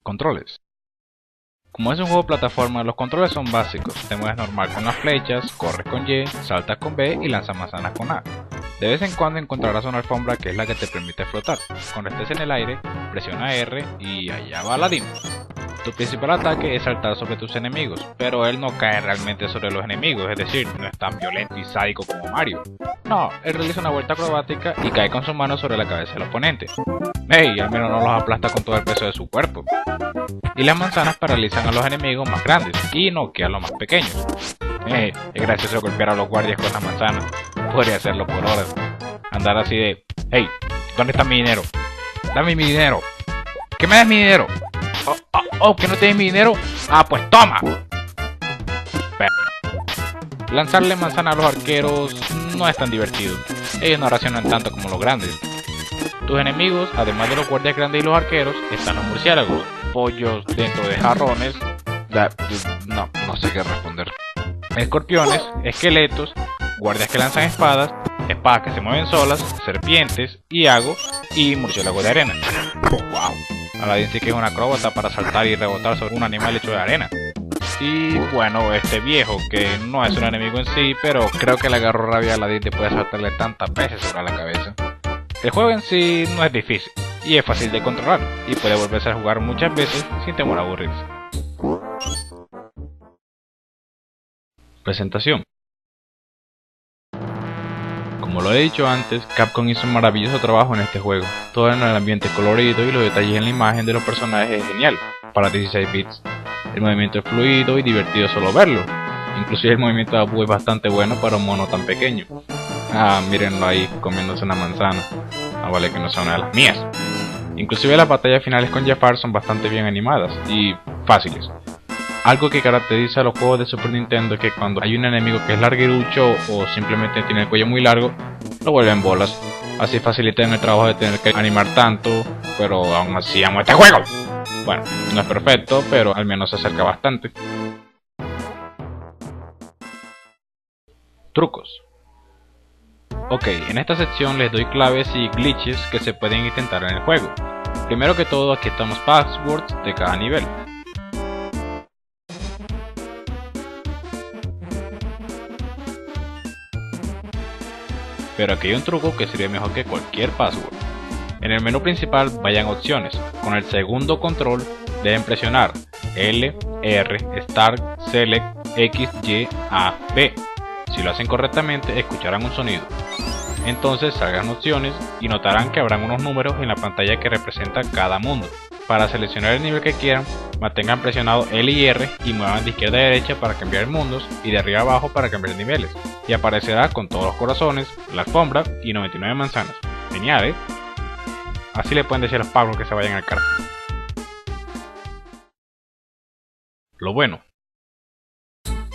Controles. Como es un juego de plataforma, los controles son básicos. Te mueves normal con las flechas, corres con Y, saltas con B y lanzas manzanas con A. De vez en cuando encontrarás una alfombra que es la que te permite flotar. Cuando estés en el aire, presiona R y allá va Aladdin. Tu principal ataque es saltar sobre tus enemigos, pero él no cae realmente sobre los enemigos, es decir, no es tan violento y sádico como Mario. No, él realiza una vuelta acrobática y cae con su mano sobre la cabeza del oponente. Hey, al menos no los aplasta con todo el peso de su cuerpo. Y las manzanas paralizan a los enemigos más grandes y noquean a los más pequeños. Es gracioso golpear a los guardias con las manzanas. Podría hacerlo por horas. Andar así de, hey, ¿dónde está mi dinero? Dame mi dinero. ¿Qué me das mi dinero? ¿Que no tienes mi dinero? Ah, pues toma. Lanzarle manzana a los arqueros no es tan divertido. Ellos no reaccionan tanto como los grandes. Tus enemigos, además de los guardias grandes y los arqueros, están los murciélagos, pollos dentro de jarrones, no sé qué responder. Escorpiones, esqueletos, guardias que lanzan espadas, espadas que se mueven solas, serpientes, Iago y murciélagos de arena. Wow. Aladdin sí que es una acróbata para saltar y rebotar sobre un animal hecho de arena. Y bueno, este viejo, que no es un enemigo en sí, pero creo que le agarró rabia a Aladdin después de saltarle tantas veces sobre la cabeza. El juego en sí no es difícil, y es fácil de controlar, y puede volverse a jugar muchas veces sin temor a aburrirse. Presentación. Como lo he dicho antes, Capcom hizo un maravilloso trabajo en este juego. Todo en el ambiente colorido y los detalles en la imagen de los personajes es genial, para 16 bits. El movimiento es fluido y divertido solo verlo. Inclusive el movimiento de Abu es bastante bueno para un mono tan pequeño. Ah, mírenlo ahí, comiéndose una manzana. Ah, vale que no sea una de las mías. Inclusive las batallas finales con Jafar son bastante bien animadas y fáciles. Algo que caracteriza a los juegos de Super Nintendo es que cuando hay un enemigo que es larguirucho o simplemente tiene el cuello muy largo, lo vuelven bolas. Así facilitan el trabajo de tener que animar tanto, pero aún así amo este juego. Bueno, no es perfecto, pero al menos se acerca bastante. Trucos. Ok, en esta sección les doy claves y glitches que se pueden intentar en el juego. Primero que todo, aquí están los passwords de cada nivel. Pero aquí hay un truco que sirve mejor que cualquier password. En el menú principal vayan a opciones. Con el segundo control deben presionar L, R, Start, Select, X, Y, A, B. Si lo hacen correctamente, escucharán un sonido. Entonces salgan opciones y notarán que habrán unos números en la pantalla que representan cada mundo. Para seleccionar el nivel que quieran, mantengan presionado L y R y muevan de izquierda a derecha para cambiar mundos y de arriba a abajo para cambiar niveles. Y aparecerá con todos los corazones, la alfombra y 99 manzanas. Genial, ¿eh? Así le pueden decir a los pagos que se vayan al carajo. Lo bueno.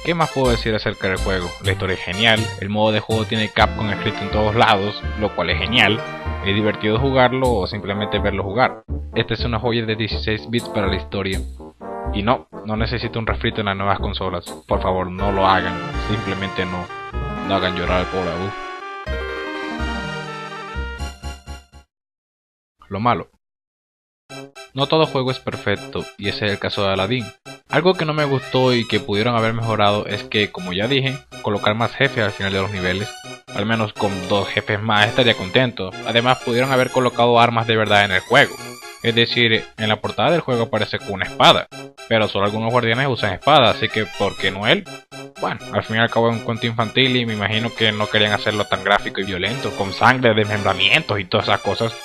¿Qué más puedo decir acerca del juego? La historia es genial, el modo de juego tiene Capcom escrito en todos lados, lo cual es genial. Es divertido jugarlo o simplemente verlo jugar. Esta es una joya de 16 bits para la historia. Y no necesito un refrito en las nuevas consolas. Por favor, no lo hagan, simplemente no hagan llorar al pobre Abu. Lo malo. No todo juego es perfecto, y ese es el caso de Aladdin. Algo que no me gustó y que pudieron haber mejorado es que, como ya dije, colocar más jefes al final de los niveles. Al menos con 2 jefes más estaría contento. Además pudieron haber colocado armas de verdad en el juego. Es decir, en la portada del juego aparece con una espada, pero solo algunos guardianes usan espadas, así que ¿por qué no él? Bueno, al fin y al cabo es un cuento infantil y me imagino que no querían hacerlo tan gráfico y violento, con sangre, desmembramientos y todas esas cosas.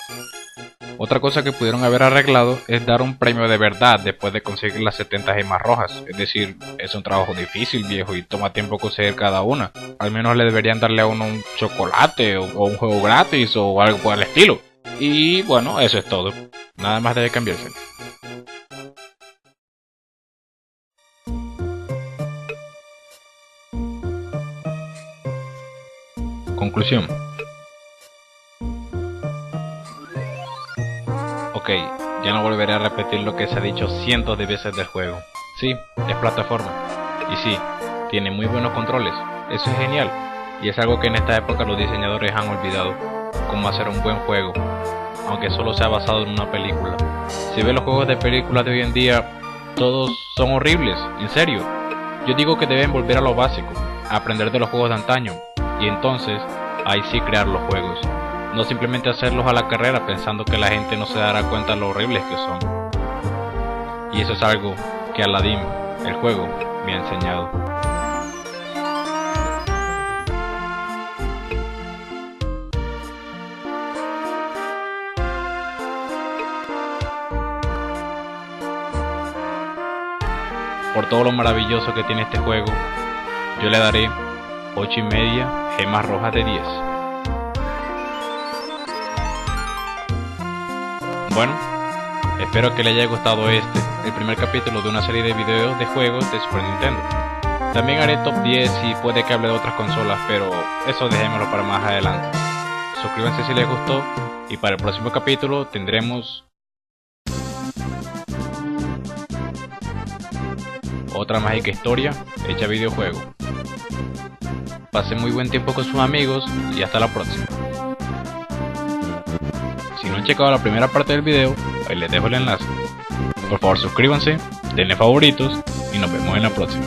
Otra cosa que pudieron haber arreglado es dar un premio de verdad después de conseguir las 70 gemas rojas. Es decir, es un trabajo difícil, viejo, y toma tiempo conseguir cada una. Al menos le deberían darle a uno un chocolate o un juego gratis o algo por el estilo. Y bueno, eso es todo. Nada más debe cambiarse. Conclusión. Ok, ya no volveré a repetir lo que se ha dicho cientos de veces del juego. Sí, es plataforma. Y sí, tiene muy buenos controles. Eso es genial. Y es algo que en esta época los diseñadores han olvidado. cómo hacer un buen juego, aunque solo sea basado en una película. Si ves los juegos de películas de hoy en día, todos son horribles, en serio. Yo digo que deben volver a lo básico, a aprender de los juegos de antaño, y entonces ahí sí crear los juegos, no simplemente hacerlos a la carrera pensando que la gente no se dará cuenta de lo horribles que son. Y eso es algo que Aladdin, el juego, me ha enseñado. Por todo lo maravilloso que tiene este juego, yo le daré 8,5 gemas rojas de 10. Bueno, espero que le haya gustado el primer capítulo de una serie de videos de juegos de Super Nintendo. También haré top 10 y puede que hable de otras consolas, pero eso dejémoslo para más adelante. Suscríbanse si les gustó y para el próximo capítulo tendremos otra mágica historia hecha videojuego. Pasen muy buen tiempo con sus amigos y hasta la próxima. Si no han checado la primera parte del video, ahí les dejo el enlace. Por favor suscríbanse, denle favoritos y nos vemos en la próxima.